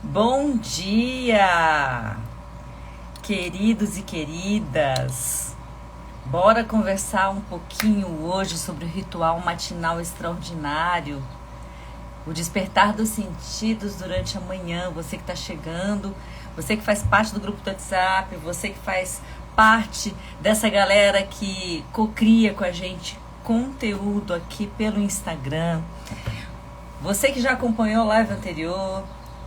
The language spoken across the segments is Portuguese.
Bom dia, queridos e queridas. Bora conversar um pouquinho hoje sobre o ritual matinal extraordinário, o despertar dos sentidos durante a manhã. Você que está chegando, você que faz parte do grupo do WhatsApp, você que faz parte dessa galera que cocria com a gente conteúdo aqui pelo Instagram. Você que já acompanhou a live anterior,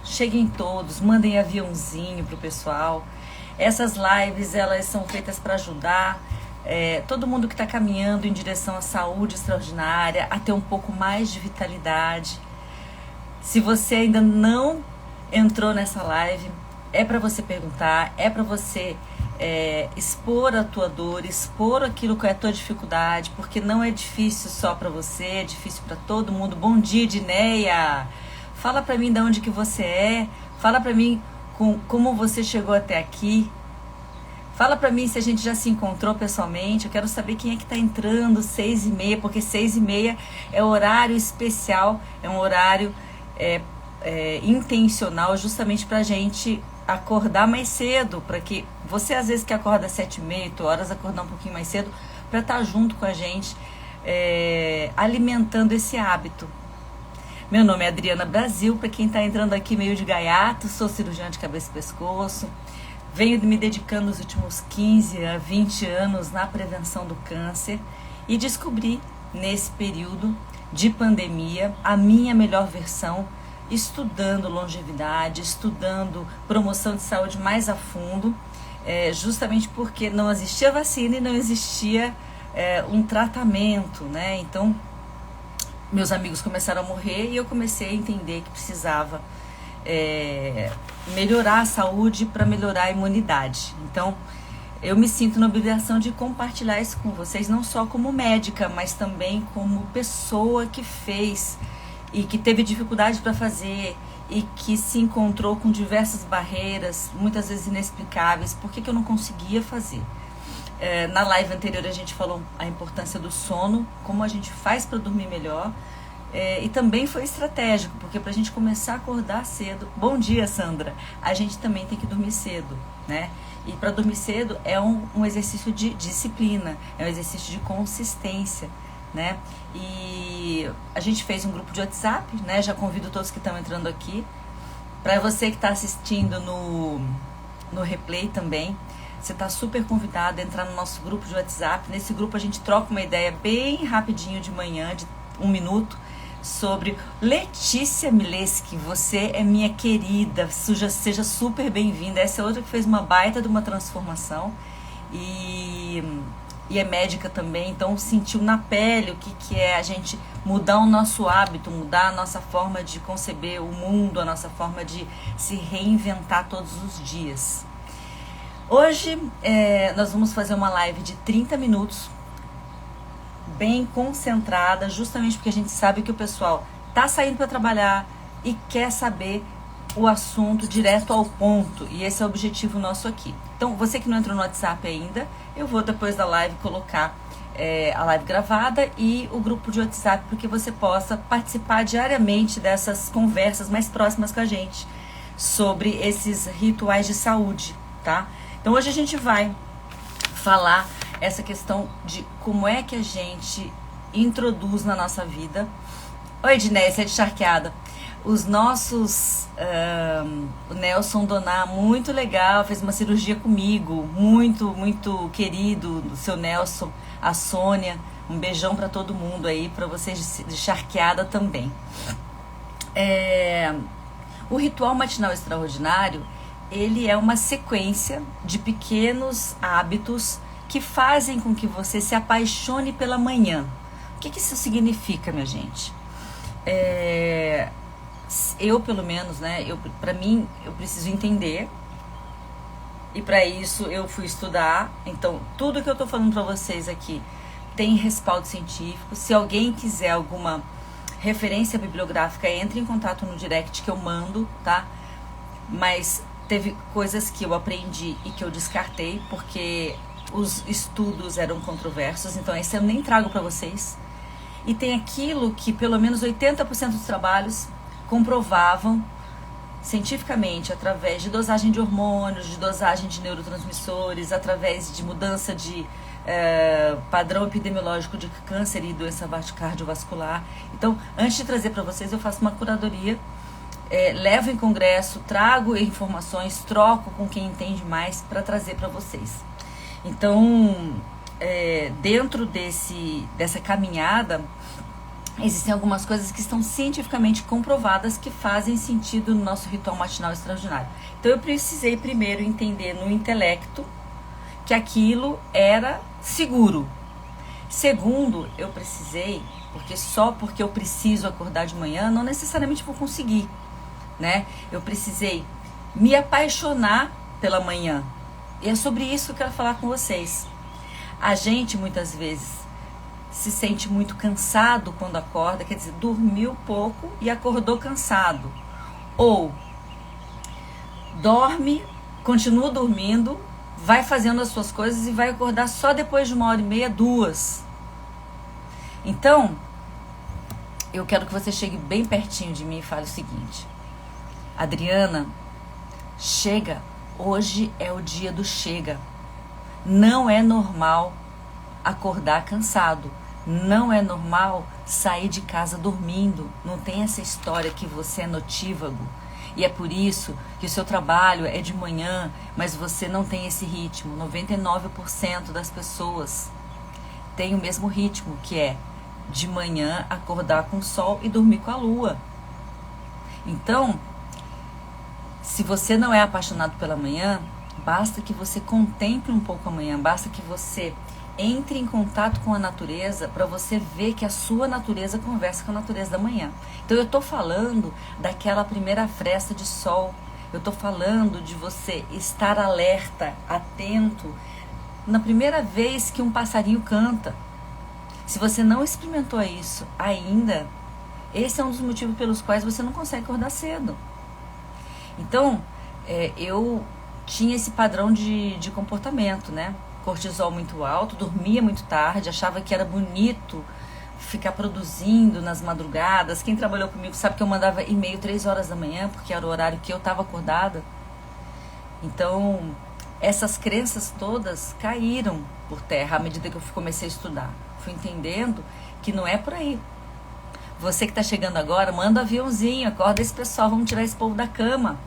cheguem todos, mandem aviãozinho pro pessoal. Essas lives, elas são feitas para ajudar todo mundo que está caminhando em direção à saúde extraordinária, a ter um pouco mais de vitalidade. Se você ainda não entrou nessa live, é para você perguntar, é para você expor a tua dor, expor aquilo que é a tua dificuldade, porque não é difícil só para você, é difícil para todo mundo. Bom dia, Edneia! Fala para mim de onde que você é, fala para mim como você chegou até aqui, fala para mim se a gente já se encontrou pessoalmente. Eu quero saber quem é que está entrando 6h30, porque 6h30 é horário especial, é um horário intencional justamente para a gente acordar mais cedo, para que você às vezes que acorda às 7h30, 8h, acordar um pouquinho mais cedo, para estar junto com a gente, alimentando esse hábito. Meu nome é Adriana Brasil, para quem está entrando aqui meio de gaiato, sou cirurgiã de cabeça e pescoço, venho me dedicando nos últimos 15 a 20 anos na prevenção do câncer e descobri nesse período de pandemia a minha melhor versão, estudando longevidade, estudando promoção de saúde mais a fundo, justamente porque não existia vacina e não existia um tratamento, né? Então, meus amigos começaram a morrer e eu comecei a entender que precisava melhorar a saúde para melhorar a imunidade. Então, eu me sinto na obrigação de compartilhar isso com vocês, não só como médica, mas também como pessoa que fez e que teve dificuldade para fazer e que se encontrou com diversas barreiras, muitas vezes inexplicáveis. Por que eu não conseguia fazer? Na live anterior a gente falou a importância do sono, como a gente faz para dormir melhor, e também foi estratégico, porque para a gente começar a acordar cedo, bom dia Sandra, a gente também tem que dormir cedo, né? E para dormir cedo é um exercício de disciplina, é um exercício de consistência, né? E a gente fez um grupo de WhatsApp, né? Já convido todos que estão entrando aqui, para você que está assistindo no replay também. Você está super convidado a entrar no nosso grupo de WhatsApp. Nesse grupo a gente troca uma ideia bem rapidinho de manhã, de 1 minuto, sobre Letícia Mileski. Você é minha querida, seja super bem-vinda. Essa é outra que fez uma baita de uma transformação e é médica também, então sentiu na pele o que é a gente mudar o nosso hábito, mudar a nossa forma de conceber o mundo, a nossa forma de se reinventar todos os dias. Hoje nós vamos fazer uma live de 30 minutos, bem concentrada, justamente porque a gente sabe que o pessoal está saindo para trabalhar e quer saber o assunto direto ao ponto, e esse é o objetivo nosso aqui. Então, você que não entrou no WhatsApp ainda, eu vou depois da live colocar a live gravada e o grupo de WhatsApp, para que você possa participar diariamente dessas conversas mais próximas com a gente sobre esses rituais de saúde, tá? Então hoje a gente vai falar essa questão de como é que a gente introduz na nossa vida. Oi, Edneia, você é de Charqueada. Os nossos, o Nelson Doná, muito legal, fez uma cirurgia comigo, muito, muito querido, o seu Nelson, a Sônia, um beijão para todo mundo aí, para vocês de Charqueada também. O ritual matinal extraordinário, ele é uma sequência de pequenos hábitos que fazem com que você se apaixone pela manhã. O que isso significa, minha gente? Eu, pelo menos, né? Para mim, eu preciso entender. E para isso, eu fui estudar. Então, tudo que eu tô falando para vocês aqui tem respaldo científico. Se alguém quiser alguma referência bibliográfica, entre em contato no direct que eu mando, tá? Mas teve coisas que eu aprendi e que eu descartei, porque os estudos eram controversos, então esse eu nem trago para vocês. E tem aquilo que pelo menos 80% dos trabalhos comprovavam cientificamente, através de dosagem de hormônios, de dosagem de neurotransmissores, através de mudança de padrão epidemiológico de câncer e doença cardiovascular. Então, antes de trazer para vocês, eu faço uma curadoria, levo em congresso, trago informações, troco com quem entende mais para trazer para vocês. Então, dentro dessa caminhada, existem algumas coisas que estão cientificamente comprovadas que fazem sentido no nosso ritual matinal extraordinário. Então eu precisei primeiro entender no intelecto que aquilo era seguro. Segundo, eu precisei, porque eu preciso acordar de manhã, não necessariamente vou conseguir, né? Eu precisei me apaixonar pela manhã. E é sobre isso que eu quero falar com vocês. A gente, muitas vezes, se sente muito cansado quando acorda, quer dizer, dormiu pouco e acordou cansado. Ou dorme, continua dormindo, vai fazendo as suas coisas e vai acordar só depois de 1h30, 2. Então, eu quero que você chegue bem pertinho de mim e fale o seguinte: Adriana, chega, hoje é o dia do chega. Não é normal acordar cansado. Não é normal sair de casa dormindo. Não tem essa história que você é notívago. E é por isso que o seu trabalho é de manhã, mas você não tem esse ritmo. 99% das pessoas têm o mesmo ritmo, que é de manhã acordar com o sol e dormir com a lua. Então, se você não é apaixonado pela manhã, basta que você contemple um pouco a manhã, basta que você entre em contato com a natureza para você ver que a sua natureza conversa com a natureza da manhã. Então eu estou falando daquela primeira fresta de sol, eu estou falando de você estar alerta, atento, na primeira vez que um passarinho canta. Se você não experimentou isso ainda, esse é um dos motivos pelos quais você não consegue acordar cedo. Então, eu tinha esse padrão de comportamento, né? Cortisol muito alto, dormia muito tarde, achava que era bonito ficar produzindo nas madrugadas. Quem trabalhou comigo sabe que eu mandava e-mail 3 horas da manhã, porque era o horário que eu estava acordada. Então, essas crenças todas caíram por terra à medida que eu comecei a estudar. Fui entendendo que não é por aí. Você que está chegando agora, manda um aviãozinho, acorda esse pessoal, vamos tirar esse povo da cama.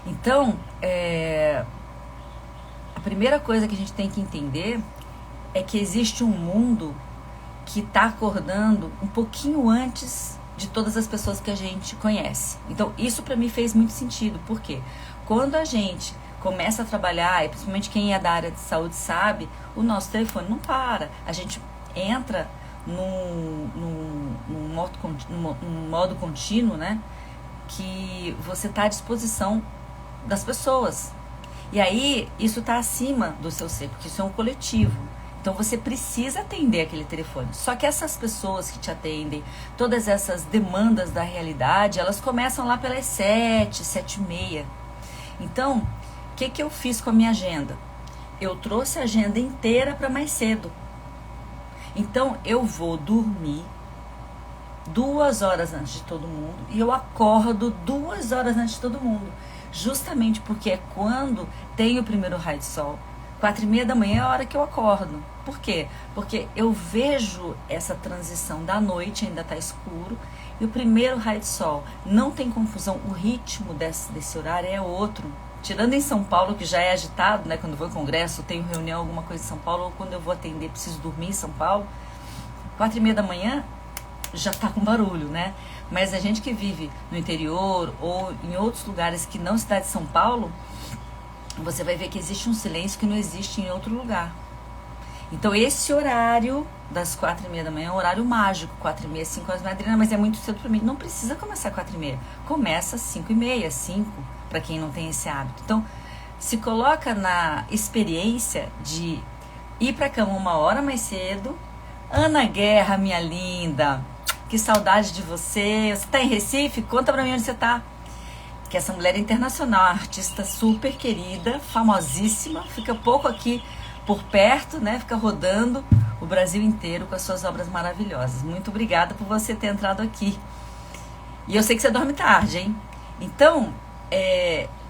Então, a primeira coisa que a gente tem que entender é que existe um mundo que está acordando um pouquinho antes de todas as pessoas que a gente conhece. Então, isso para mim fez muito sentido. Por quê? Quando a gente começa a trabalhar, e principalmente quem é da área de saúde sabe, o nosso telefone não para. A gente entra num modo contínuo, né? Que você está à disposição das pessoas. E aí, isso está acima do seu ser, porque isso é um coletivo. Então, você precisa atender aquele telefone. Só que essas pessoas que te atendem, todas essas demandas da realidade, elas começam lá pelas 7, 7h30. Então, o que eu fiz com a minha agenda? Eu trouxe a agenda inteira para mais cedo. Então, eu vou dormir 2 horas antes de todo mundo e eu acordo 2 horas antes de todo mundo. Justamente porque é quando tem o primeiro raio de sol. 4h30 da manhã é a hora que eu acordo. Por quê? Porque eu vejo essa transição da noite, ainda está escuro, e o primeiro raio de sol. Não tem confusão, o ritmo desse horário é outro. Tirando em São Paulo, que já é agitado, né? Quando eu vou em congresso, tenho reunião, alguma coisa em São Paulo, ou quando eu vou atender, preciso dormir em São Paulo, 4h30 da manhã já está com barulho, né? Mas a gente que vive no interior ou em outros lugares que não cidade de São Paulo, você vai ver que existe um silêncio que não existe em outro lugar. Então esse horário das 4h30 da manhã é um horário mágico, 4h30, 5 horas, Adriana, mas é muito cedo para mim. Não precisa começar 4h30, começa 5h30, 5, para quem não tem esse hábito. Então, se coloca na experiência de ir para a cama 1 hora mais cedo. Ana Guerra, minha linda, que saudade de você. Você está em Recife? Conta pra mim onde você está. Que essa mulher é internacional, artista super querida, famosíssima, fica pouco aqui por perto, né? Fica rodando o Brasil inteiro com as suas obras maravilhosas. Muito obrigada por você ter entrado aqui. E eu sei que você dorme tarde, hein? Então,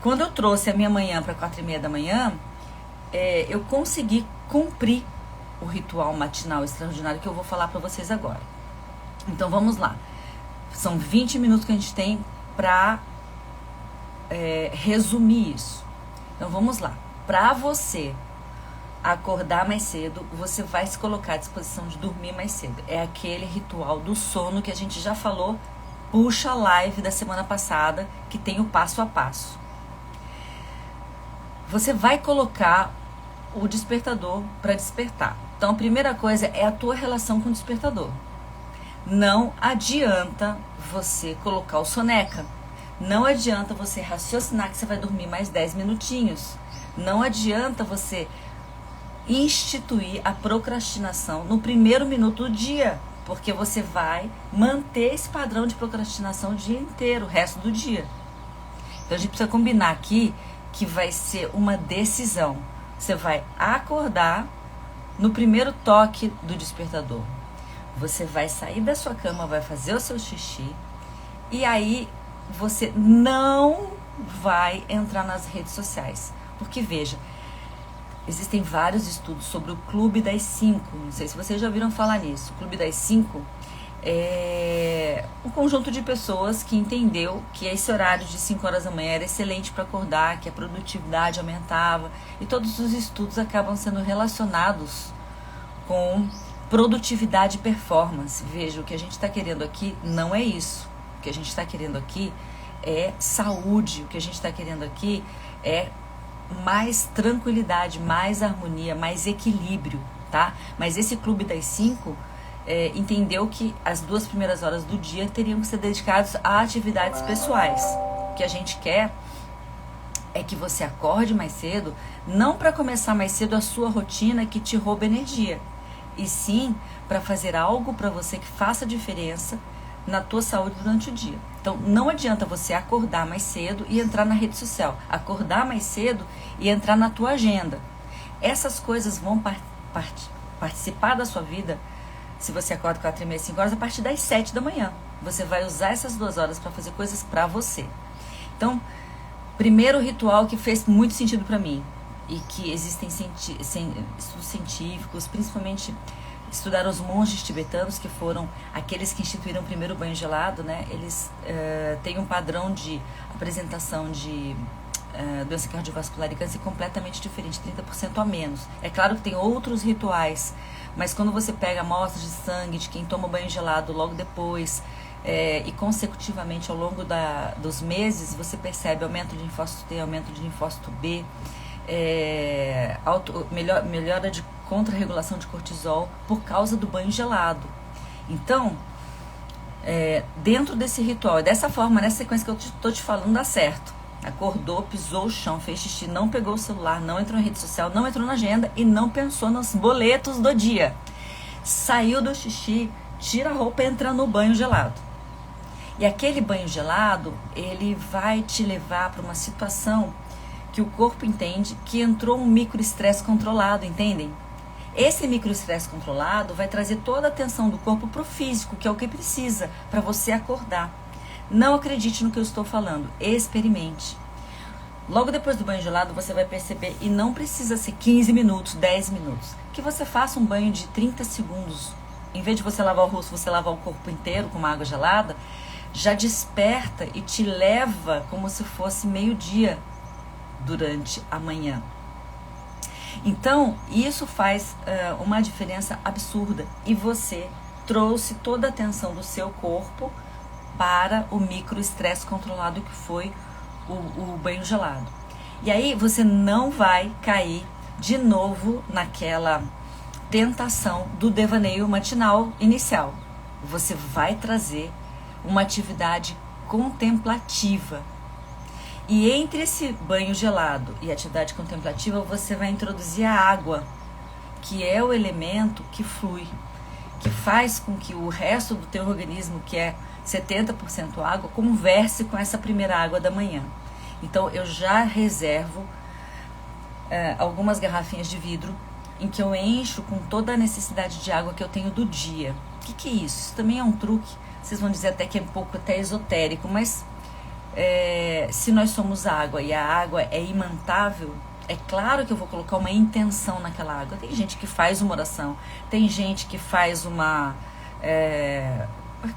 quando eu trouxe a minha manhã para 4h30 da manhã, eu consegui cumprir o ritual matinal extraordinário que eu vou falar para vocês agora. Então vamos lá. São 20 minutos que a gente tem para resumir isso. Então vamos lá. Para você acordar mais cedo, você vai se colocar à disposição de dormir mais cedo. É aquele ritual do sono que a gente já falou. Puxa a live da semana passada, que tem o passo a passo. Você vai colocar o despertador para despertar. Então a primeira coisa é a tua relação com o despertador. Não adianta você colocar o soneca. Não adianta você raciocinar que você vai dormir mais 10 minutinhos. Não adianta você instituir a procrastinação no primeiro minuto do dia, porque você vai manter esse padrão de procrastinação o dia inteiro, o resto do dia. Então a gente precisa combinar aqui que vai ser uma decisão. Você vai acordar no primeiro toque do despertador. Você vai sair da sua cama, vai fazer o seu xixi, e aí você não vai entrar nas redes sociais. Porque veja, existem vários estudos sobre o Clube das 5. Não sei se vocês já ouviram falar nisso. O Clube das 5 é um conjunto de pessoas que entendeu que esse horário de 5 horas da manhã era excelente para acordar, que a produtividade aumentava. E todos os estudos acabam sendo relacionados com produtividade e performance. Veja, o que a gente está querendo aqui não é isso. O que a gente está querendo aqui é saúde. O que a gente está querendo aqui é mais tranquilidade, mais harmonia, mais equilíbrio, tá? Mas esse Clube das 5 entendeu que as 2 primeiras horas do dia teriam que ser dedicadas a atividades pessoais. O que a gente quer é que você acorde mais cedo, não para começar mais cedo a sua rotina que te rouba energia, e sim para fazer algo para você que faça diferença na tua saúde durante o dia. Então, não adianta você acordar mais cedo e entrar na rede social. Acordar mais cedo e entrar na tua agenda. Essas coisas vão participar da sua vida, se você acorda 4h30, 5 horas, a partir das 7 da manhã. Você vai usar essas 2 horas para fazer coisas para você. Então, primeiro ritual que fez muito sentido para mim, e que existem estudos científicos, principalmente estudaram os monges tibetanos, que foram aqueles que instituíram o primeiro banho gelado, né? Eles têm um padrão de apresentação de doença cardiovascular e câncer completamente diferente, 30% a menos. É claro que tem outros rituais, mas quando você pega amostras de sangue de quem toma banho gelado logo depois, e consecutivamente ao longo dos meses, você percebe aumento de linfócito T, aumento de linfócito B, melhora de contra-regulação de cortisol por causa do banho gelado. Então, dentro desse ritual, dessa forma, nessa sequência que eu estou te falando, dá certo. Acordou, pisou o chão, fez xixi, não pegou o celular, não entrou na rede social, não entrou na agenda e não pensou nos boletos do dia. Saiu do xixi, tira a roupa e entra no banho gelado. E aquele banho gelado, ele vai te levar para uma situação que o corpo entende que entrou um microestresse controlado, entendem? Esse microestresse controlado vai trazer toda a atenção do corpo para o físico, que é o que precisa para você acordar. Não acredite no que eu estou falando, experimente. Logo depois do banho gelado, você vai perceber, e não precisa ser 15 minutos, 10 minutos, que você faça um banho de 30 segundos. Em vez de você lavar o rosto, você lavar o corpo inteiro com uma água gelada, já desperta e te leva como se fosse meio-dia durante a manhã. Então, isso faz uma diferença absurda, e você trouxe toda a atenção do seu corpo para o microestresse controlado que foi o banho gelado. E aí você não vai cair de novo naquela tentação do devaneio matinal inicial. Você vai trazer uma atividade contemplativa. E entre esse banho gelado e atividade contemplativa, você vai introduzir a água, que é o elemento que flui, que faz com que o resto do teu organismo, que é 70% água, converse com essa primeira água da manhã. Então, eu já reservo algumas garrafinhas de vidro em que eu encho com toda a necessidade de água que eu tenho do dia. O que é isso? Isso também é um truque. Vocês vão dizer até que é um pouco até esotérico, mas se nós somos água e a água é imantável, é claro que eu vou colocar uma intenção naquela água. Tem gente que faz uma oração, tem gente que faz uma...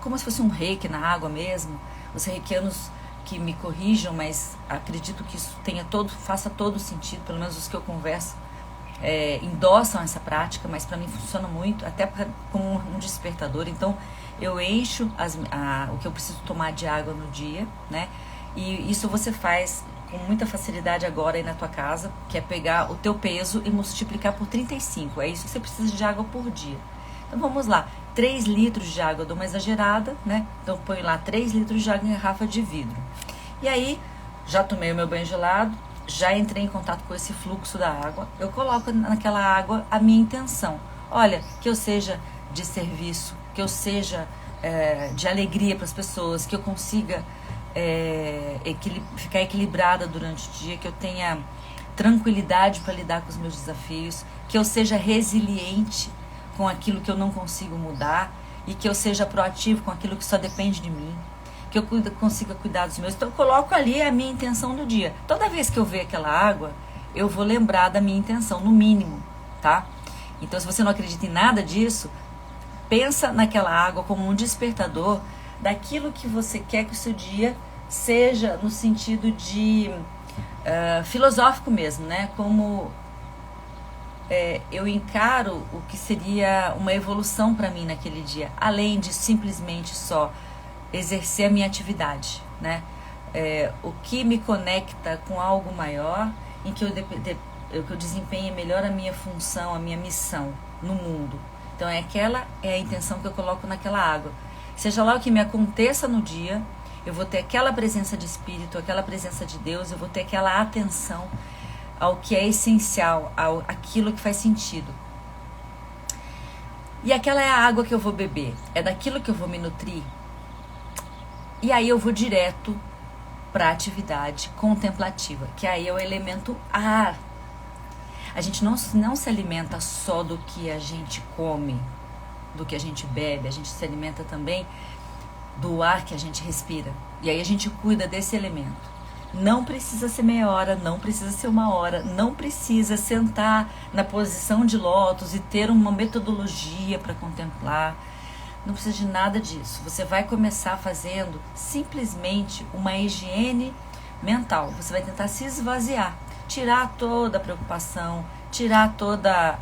como se fosse um reiki na água mesmo. Os reikianos que me corrijam, mas acredito que isso faça todo sentido, pelo menos os que eu converso endossam essa prática, mas para mim funciona muito, até como um despertador. Então eu encho o que eu preciso tomar de água no dia, né? E isso você faz com muita facilidade agora aí na tua casa, que é pegar o teu peso e multiplicar por 35. É isso que você precisa de água por dia. Então vamos lá, 3 litros de água, eu dou uma exagerada, né? Então põe lá 3 litros de água em garrafa de vidro. E aí, já tomei o meu banho gelado, já entrei em contato com esse fluxo da água, eu coloco naquela água a minha intenção. Olha, que eu seja de serviço, que eu seja de alegria para as pessoas, que eu consiga ficar equilibrada durante o dia, que eu tenha tranquilidade para lidar com os meus desafios, que eu seja resiliente com aquilo que eu não consigo mudar e que eu seja proativo com aquilo que só depende de mim, que eu consiga cuidar dos meus. Então eu coloco ali a minha intenção do dia. Toda vez que eu ver aquela água, eu vou lembrar da minha intenção, no mínimo, tá? Então se você não acredita em nada disso, pensa naquela água como um despertador daquilo que você quer que o seu dia seja, no sentido de filosófico mesmo, né? Como eu encaro o que seria uma evolução para mim naquele dia, além de simplesmente só exercer a minha atividade, né? O que me conecta com algo maior, em que eu desempenhe melhor a minha função, a minha missão no mundo. Então aquela é a intenção que eu coloco naquela água. Seja lá o que me aconteça no dia, eu vou ter aquela presença de Espírito, aquela presença de Deus, eu vou ter aquela atenção ao que é essencial, aquilo que faz sentido. E aquela é a água que eu vou beber, é daquilo que eu vou me nutrir. E aí eu vou direto para a atividade contemplativa, que aí é o elemento ar. A gente não se alimenta só do que a gente come, do que a gente bebe, a gente se alimenta também do ar que a gente respira. E aí a gente cuida desse elemento. Não precisa ser meia hora, não precisa ser 1 hora, não precisa sentar na posição de lótus e ter uma metodologia para contemplar. Não precisa de nada disso. Você vai começar fazendo simplesmente uma higiene mental. Você vai tentar se esvaziar, tirar toda a preocupação, tirar toda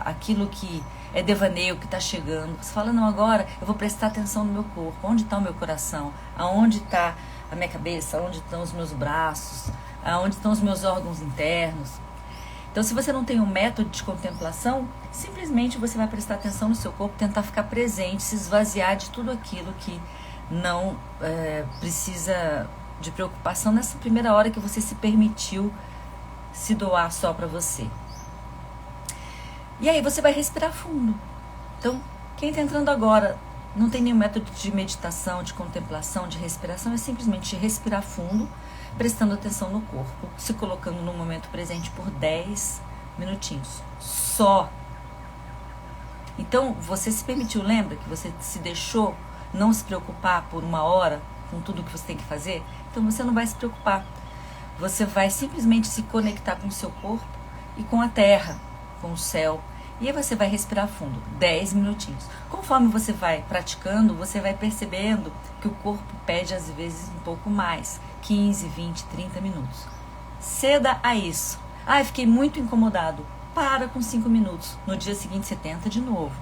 aquilo que é devaneio que está chegando. Você fala, não, agora eu vou prestar atenção no meu corpo. Onde está o meu coração? Aonde está a minha cabeça? Aonde estão os meus braços? Aonde estão os meus órgãos internos? Então, se você não tem um método de contemplação, simplesmente você vai prestar atenção no seu corpo, tentar ficar presente, se esvaziar de tudo aquilo que não precisa de preocupação nessa primeira hora que você se permitiu se doar só para você. E aí você vai respirar fundo. Então, quem está entrando agora não tem nenhum método de meditação, de contemplação, de respiração, é simplesmente respirar fundo, prestando atenção no corpo, se colocando no momento presente por 10 minutinhos. Só. Então, você se permitiu, lembra que você se deixou não se preocupar por 1 hora com tudo que você tem que fazer? Então, você não vai se preocupar. Você vai simplesmente se conectar com o seu corpo e com a terra, com o céu. E aí você vai respirar fundo, 10 minutinhos. Conforme você vai praticando, você vai percebendo que o corpo pede às vezes um pouco mais, 15, 20, 30 minutos. Ceda a isso. Eu fiquei muito incomodado. Para com 5 minutos. No dia seguinte você tenta de novo.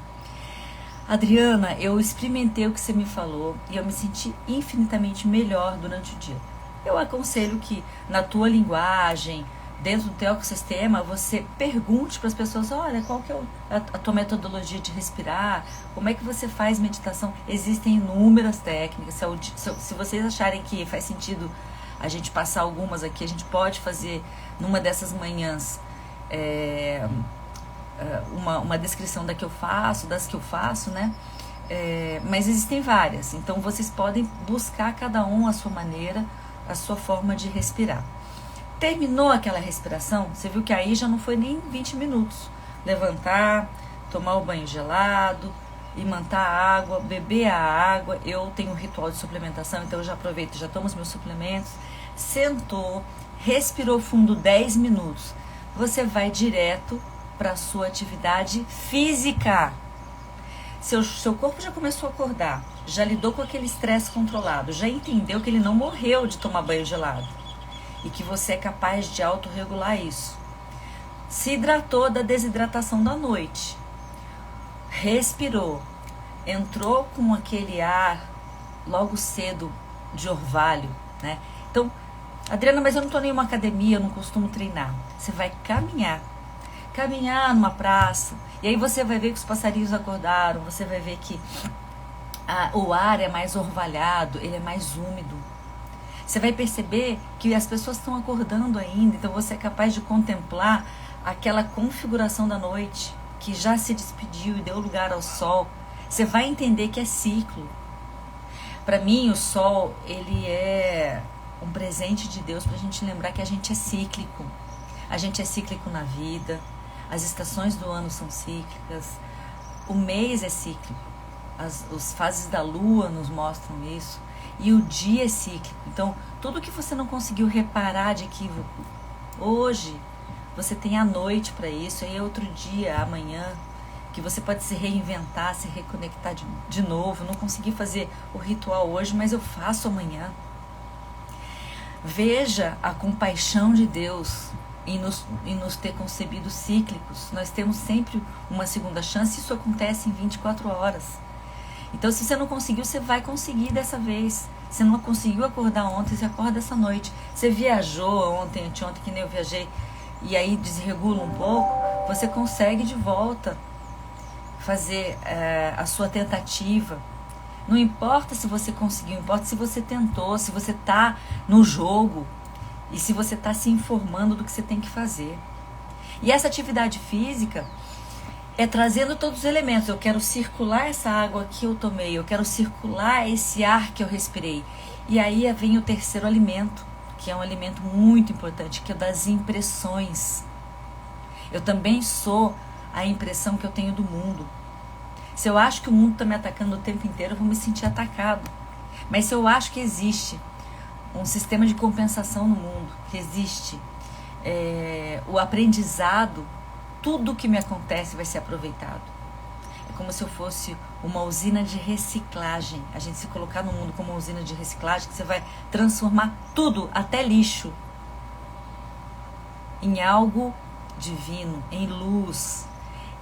Adriana, eu experimentei o que você me falou e eu me senti infinitamente melhor durante o dia. Eu aconselho que na tua linguagem, dentro do teu ecossistema, você pergunte para as pessoas, olha, qual que é a tua metodologia de respirar, como é que você faz meditação? Existem inúmeras técnicas, se vocês acharem que faz sentido a gente passar algumas aqui, a gente pode fazer numa dessas manhãs uma descrição das que eu faço, né? Mas existem várias, então vocês podem buscar cada um a sua maneira, a sua forma de respirar. Terminou aquela respiração, você viu que aí já não foi nem 20 minutos. Levantar, tomar o banho gelado, imantar a água, beber a água. Eu tenho um ritual de suplementação, então eu já aproveito, já tomo os meus suplementos. sentou, respirou fundo 10 minutos, você vai direto para a sua atividade física. Seu corpo já começou a acordar, já lidou com aquele estresse controlado, já entendeu que ele não morreu de tomar banho gelado e que você é capaz de autorregular isso. Se hidratou da desidratação da noite, respirou, entrou com aquele ar logo cedo de orvalho, né? Então, Adriana, mas eu não estou em nenhuma academia, eu não costumo treinar. Você vai caminhar numa praça, e aí você vai ver que os passarinhos acordaram, você vai ver que o ar é mais orvalhado, ele é mais úmido. Você vai perceber que as pessoas estão acordando ainda, então você é capaz de contemplar aquela configuração da noite, que já se despediu e deu lugar ao sol. Você vai entender que é ciclo. Para mim, o sol, ele é um presente de Deus para a gente lembrar que a gente é cíclico. A gente é cíclico na vida, as estações do ano são cíclicas, o mês é cíclico, as fases da lua nos mostram isso, e o dia é cíclico. Então, tudo que você não conseguiu reparar de equívoco, hoje você tem a noite para isso, aí é outro dia, amanhã, que você pode se reinventar, se reconectar de novo. Não consegui fazer o ritual hoje, mas eu faço amanhã. Veja a compaixão de Deus em nos ter concebido cíclicos. Nós temos sempre uma segunda chance, isso acontece em 24 horas. Então, se você não conseguiu, você vai conseguir dessa vez. Você não conseguiu acordar ontem, você acorda essa noite. Você viajou ontem, anteontem, que nem eu viajei, e aí desregula um pouco, você consegue de volta fazer a sua tentativa. Não importa se você conseguiu, importa se você tentou, se você está no jogo e se você está se informando do que você tem que fazer. E essa atividade física é trazendo todos os elementos. Eu quero circular essa água que eu tomei, eu quero circular esse ar que eu respirei. E aí vem o terceiro alimento, que é um alimento muito importante, que é o das impressões. Eu também sou a impressão que eu tenho do mundo. Se eu acho que o mundo está me atacando o tempo inteiro, eu vou me sentir atacado. Mas se eu acho que existe um sistema de compensação no mundo, que existe o aprendizado, tudo que me acontece vai ser aproveitado. É como se eu fosse uma usina de reciclagem. A gente se colocar no mundo como uma usina de reciclagem, que você vai transformar tudo, até lixo, em algo divino, em luz,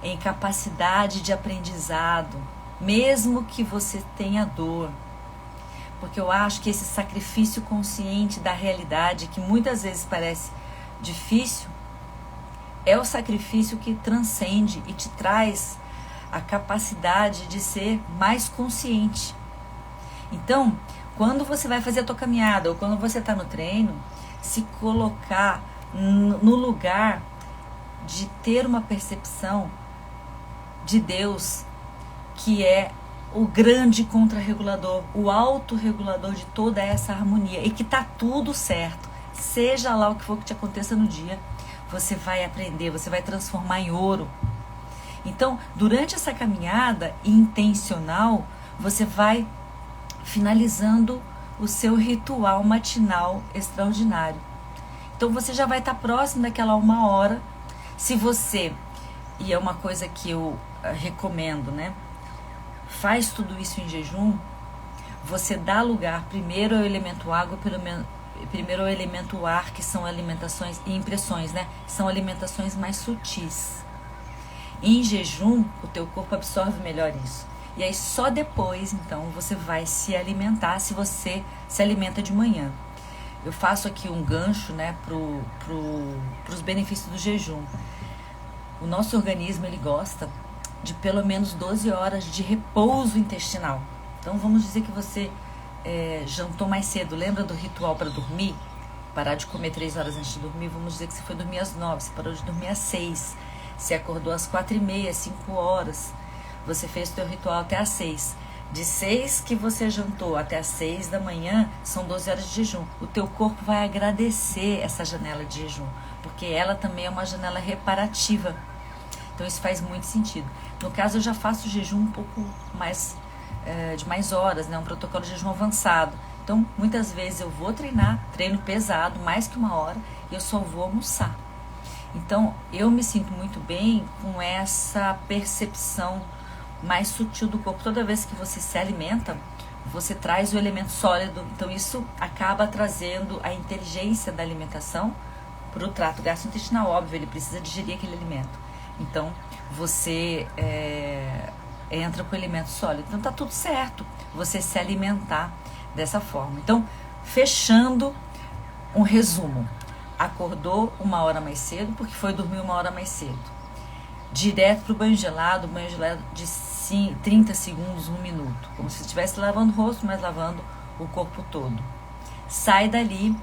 em capacidade de aprendizado, mesmo que você tenha dor. Porque eu acho que esse sacrifício consciente da realidade, que muitas vezes parece difícil, é o sacrifício que transcende e te traz a capacidade de ser mais consciente. Então, quando você vai fazer a tua caminhada ou quando você está no treino, se colocar no lugar de ter uma percepção de Deus, que é o grande contrarregulador, o autorregulador de toda essa harmonia, e que tá tudo certo, seja lá o que for que te aconteça no dia, você vai aprender, você vai transformar em ouro. Então, durante essa caminhada intencional, você vai finalizando o seu ritual matinal extraordinário. Então, você já vai estar próximo daquela 1 hora. Se você, e é uma coisa que eu recomendo, né? Faz tudo isso em jejum, você dá lugar primeiro ao elemento água, primeiro ao elemento ar, que são alimentações e impressões, né? São alimentações mais sutis. Em jejum, o teu corpo absorve melhor isso. E aí só depois, então, você vai se alimentar, se você se alimenta de manhã. Eu faço aqui um gancho, né, pros benefícios do jejum. O nosso organismo, ele gosta de pelo menos 12 horas de repouso intestinal. Então, vamos dizer que você jantou mais cedo. Lembra do ritual para dormir? Parar de comer 3 horas antes de dormir. Vamos dizer que você foi dormir às 9, você parou de dormir às 6. Você acordou às 4h30, 5 horas. Você fez o teu ritual até às 6. De 6 que você jantou até às 6 da manhã, são 12 horas de jejum. O teu corpo vai agradecer essa janela de jejum, porque ela também é uma janela reparativa. Então isso faz muito sentido. No caso, eu já faço jejum um pouco mais de mais horas, né? Um protocolo de jejum avançado. Então, muitas vezes eu vou treinar, treino pesado, mais que 1 hora, e eu só vou almoçar. Então, eu me sinto muito bem com essa percepção mais sutil do corpo. Toda vez que você se alimenta, você traz o elemento sólido. Então, isso acaba trazendo a inteligência da alimentação para o trato gastrointestinal. Óbvio, ele precisa digerir aquele alimento. Então, você entra com o elemento sólido. Então, tá tudo certo você se alimentar dessa forma. Então, fechando um resumo. Acordou 1 hora mais cedo, porque foi dormir 1 hora mais cedo. Direto pro banho gelado de 30 segundos, 1 minuto. Como se estivesse lavando o rosto, mas lavando o corpo todo. Sai dali,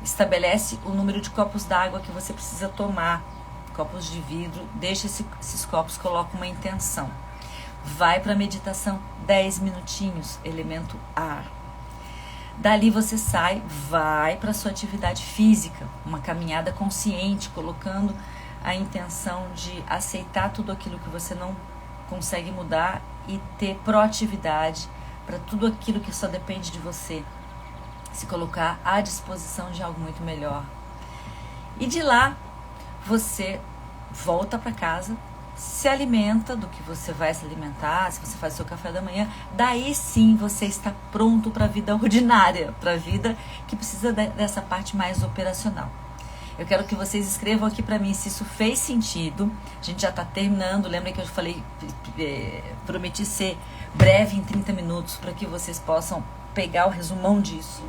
estabelece o número de copos d'água que você precisa tomar. Copos de vidro, deixa esses copos, coloca uma intenção. Vai para a meditação, 10 minutinhos, elemento ar. Dali você sai, vai para a sua atividade física, uma caminhada consciente, colocando a intenção de aceitar tudo aquilo que você não consegue mudar e ter proatividade para tudo aquilo que só depende de você, se colocar à disposição de algo muito melhor. E de lá, você volta para casa, se alimenta do que você vai se alimentar, se você faz o seu café da manhã, daí sim você está pronto para a vida ordinária, para a vida que precisa dessa parte mais operacional. Eu quero que vocês escrevam aqui para mim se isso fez sentido. A gente já está terminando, lembra que eu falei, prometi ser breve em 30 minutos para que vocês possam pegar o resumão disso.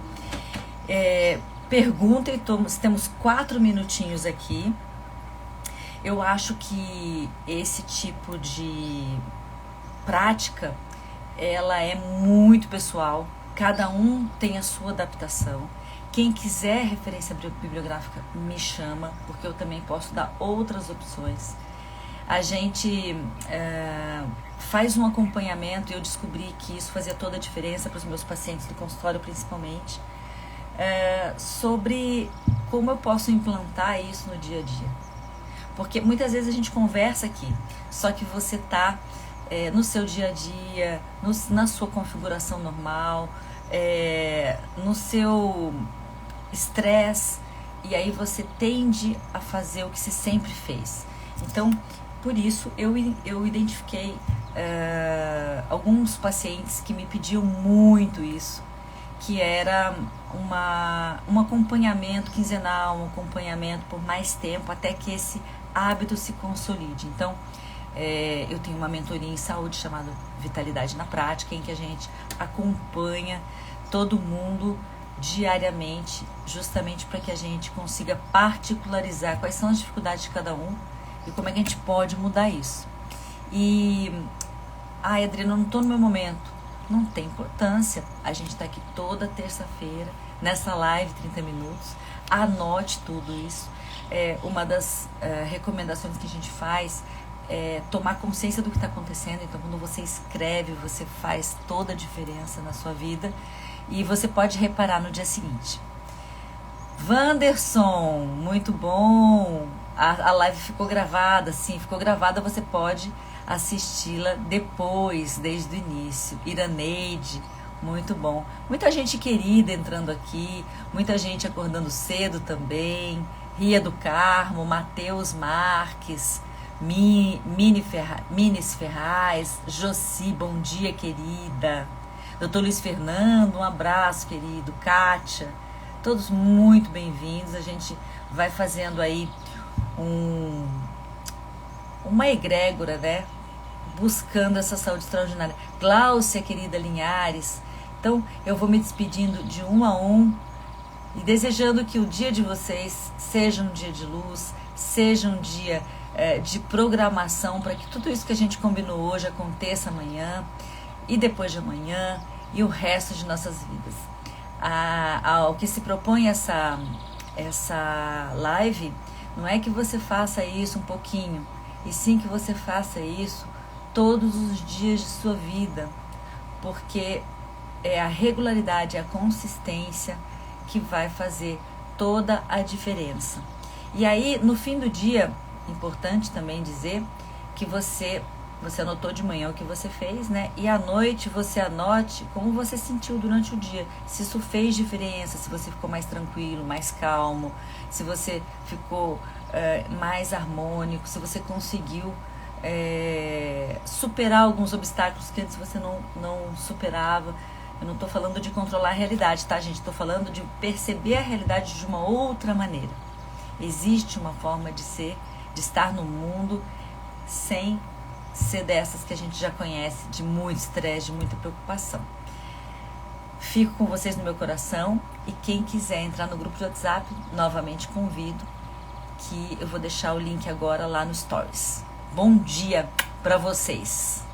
Perguntem, temos 4 minutinhos aqui. Eu acho que esse tipo de prática, ela é muito pessoal, cada um tem a sua adaptação. Quem quiser referência bibliográfica, me chama, porque eu também posso dar outras opções. A gente faz um acompanhamento e eu descobri que isso fazia toda a diferença para os meus pacientes do consultório, principalmente, sobre como eu posso implantar isso no dia a dia. Porque muitas vezes a gente conversa aqui, só que você está no seu dia a dia, na sua configuração normal, no seu estresse, e aí você tende a fazer o que você sempre fez. Então, por isso, eu identifiquei alguns pacientes que me pediam muito isso, que era um acompanhamento quinzenal, um acompanhamento por mais tempo, até que esse hábito se consolide. Então, eu tenho uma mentoria em saúde chamada Vitalidade na Prática, em que a gente acompanha todo mundo diariamente, justamente para que a gente consiga particularizar quais são as dificuldades de cada um e como é que a gente pode mudar isso. E, Adriana, eu não estou no meu momento. Não tem importância. A gente está aqui toda terça-feira, nessa live 30 minutos. Anote tudo isso. Uma das recomendações que a gente faz é tomar consciência do que está acontecendo. Então, quando você escreve, você faz toda a diferença na sua vida. E você pode reparar no dia seguinte. Wanderson, muito bom. A live ficou gravada, sim, ficou gravada. Você pode assisti-la depois, desde o início. Iraneide, muito bom. Muita gente querida entrando aqui, muita gente acordando cedo também. Ria do Carmo, Matheus Marques, Minis Ferraz, Josi, bom dia, querida. Doutor Luiz Fernando, um abraço, querido. Kátia, todos muito bem-vindos. A gente vai fazendo aí uma egrégora, né? Buscando essa saúde extraordinária. Gláucia, querida Linhares. Então, eu vou me despedindo de um a um e desejando que o dia de vocês seja um dia de luz, seja um dia de programação para que tudo isso que a gente combinou hoje aconteça amanhã e depois de amanhã e o resto de nossas vidas. Ao que se propõe essa live, não é que você faça isso um pouquinho, e sim que você faça isso todos os dias de sua vida, porque é a regularidade, a consistência que vai fazer toda a diferença. E aí, no fim do dia, importante também dizer que você Você anotou de manhã o que você fez, né? E à noite você anote como você sentiu durante o dia. Se isso fez diferença, se você ficou mais tranquilo, mais calmo, se você ficou mais harmônico, se você conseguiu superar alguns obstáculos que antes você não superava. Eu não estou falando de controlar a realidade, tá, gente? Estou falando de perceber a realidade de uma outra maneira. Existe uma forma de ser, de estar no mundo sem ser dessas que a gente já conhece, de muito estresse, de muita preocupação. Fico com vocês no meu coração, e quem quiser entrar no grupo de WhatsApp, novamente convido, que eu vou deixar o link agora lá no Stories. Bom dia para vocês!